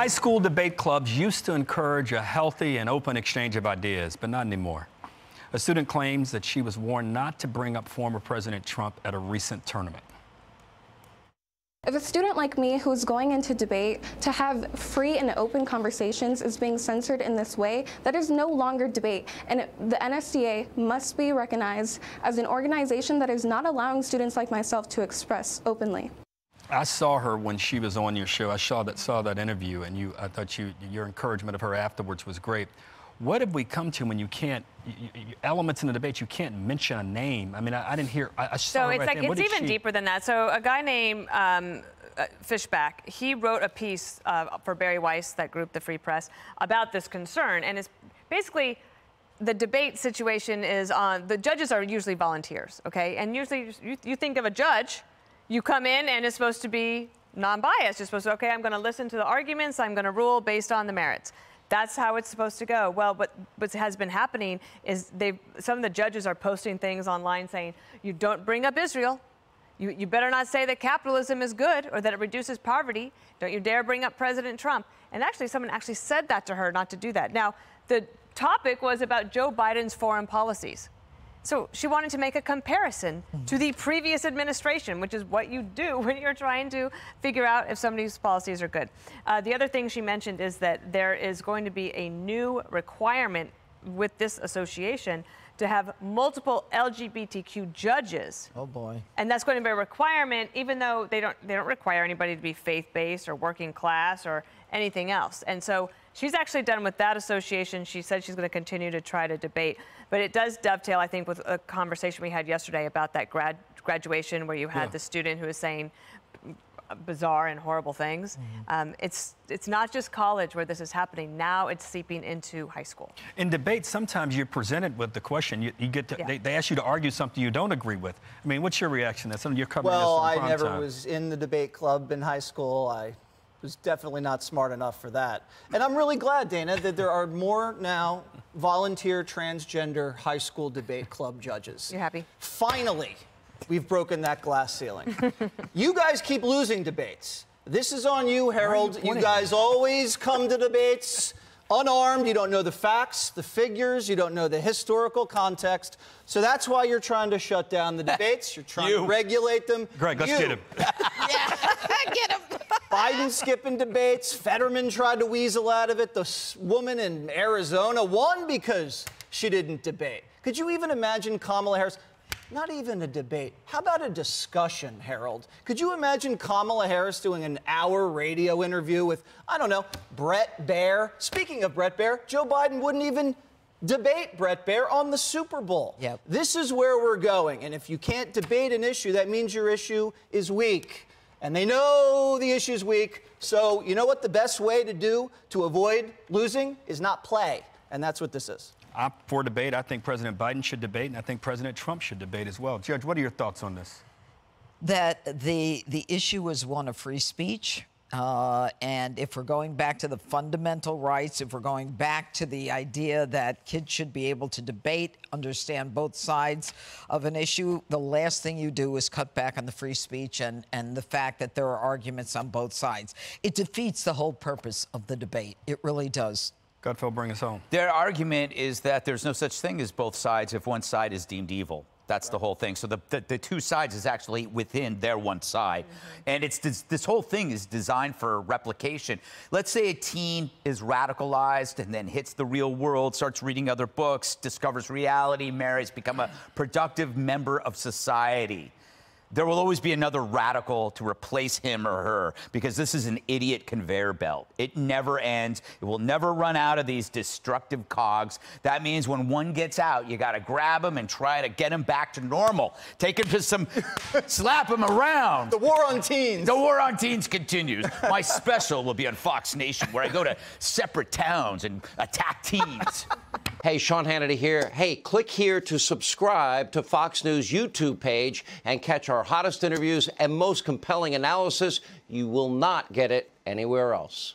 High school debate clubs used to encourage a healthy and open exchange of ideas, but not anymore. A student claims that she was warned not to bring up former President Trump at a recent tournament. If a student like me who's going into debate to have free and open conversations is being censored in this way, that is no longer debate. And the NSDA must be recognized as an organization that is not allowing students like myself to express openly. I saw her when she was on your show. I saw that interview, and I thought your encouragement of her afterwards was great. What have we come to when you can't, elements in the debate, you can't mention a name? I mean, I didn't hear, I saw her it's right like, there. it's even deeper than that. So a guy named Fishback, he wrote a piece for Barry Weiss, that group, the Free Press, about this concern. And it's basically, the debate situation is on, the judges are usually volunteers, okay? And usually you think of a judge, you come in and it's supposed to be non-biased. You're supposed to, okay, I'm going to listen to the arguments, I'm going to rule based on the merits. That's how it's supposed to go. Well, what has been happening is some of the judges are posting things online saying, you don't bring up Israel. You better not say that capitalism is good or that it reduces poverty. Don't you dare bring up President Trump. And actually, someone actually said that to her, not to do that. Now, the topic was about Joe Biden's foreign policies. So she wanted to make a comparison to the previous administration, which is what you do when you're trying to figure out if somebody's policies are good. The other thing she mentioned is that there is going to be a new requirement with this association to have multiple LGBTQ judges. Oh boy. And that's going to be a requirement, even though they don't require anybody to be faith-based or working class or anything else. And so she's actually done with that association. She said she's going to continue to try to debate. But it does dovetail, I think, with a conversation we had yesterday about that graduation where you had the student who was saying bizarre and horrible things. It's not just college where this is happening. Now it's seeping into high school. In debate, sometimes you're presented with the question. You get to, they ask you to argue something you don't agree with. I mean, what's your reaction? That's something you're covering. Well, this I never was in the debate club in high school. I was definitely not smart enough for that. And I'm really glad, Dana, that there are more now volunteer transgender high school debate club judges. You happy? Finally, we've broken that glass ceiling. You guys keep losing debates. This is on you, Harold. You guys always come to debates unarmed. You don't know the facts, the figures. You don't know the historical context. So that's why you're trying to shut down the debates. You're trying to regulate them. Greg, let's get him. Yeah, get him. Biden skipping debates. Fetterman tried to weasel out of it. The woman in Arizona won because she didn't debate. Could you even imagine Kamala Harris? Not even a debate. How about a discussion, Harold? Could you imagine Kamala Harris doing an hour radio interview with, I don't know, Bret Baier? Speaking of Bret Baier, Joe Biden wouldn't even debate Bret Baier on the Super Bowl. Yep. This is where we're going. And if you can't debate an issue, that means your issue is weak. And they know the issue's weak. So you know what the best way to do to avoid losing is not play. And that's what this is. I'm for debate. I think President Biden should debate, and I think President Trump should debate as well. Judge, what are your thoughts on this? That the issue is one of free speech. And if we're going back to the fundamental rights, if we're going back to the idea that kids should be able to debate, understand both sides of an issue, the last thing you do is cut back on the free speech and the fact that there are arguments on both sides. It defeats the whole purpose of the debate. It really does. Gutfeld, bring us home. Their argument is that there's no such thing as both sides if one side is deemed evil. That's the whole thing. So the two sides is actually within their one side. And it's this whole thing is designed for replication. Let's say a teen is radicalized and then hits the real world, starts reading other books, discovers reality, marries, become a productive member of society. There will always be another radical to replace him or her because this is an idiot conveyor belt. It never ends. It will never run out of these destructive cogs. That means when one gets out, you got to grab him and try to get him back to normal. Take him to some, slap him around. The war on teens. The war on teens continues. My special will be on Fox Nation where I go to separate towns and attack teens. Hey, Sean Hannity here. Hey, click here to subscribe to Fox News YouTube page and catch our hottest interviews and most compelling analysis. You will not get it anywhere else.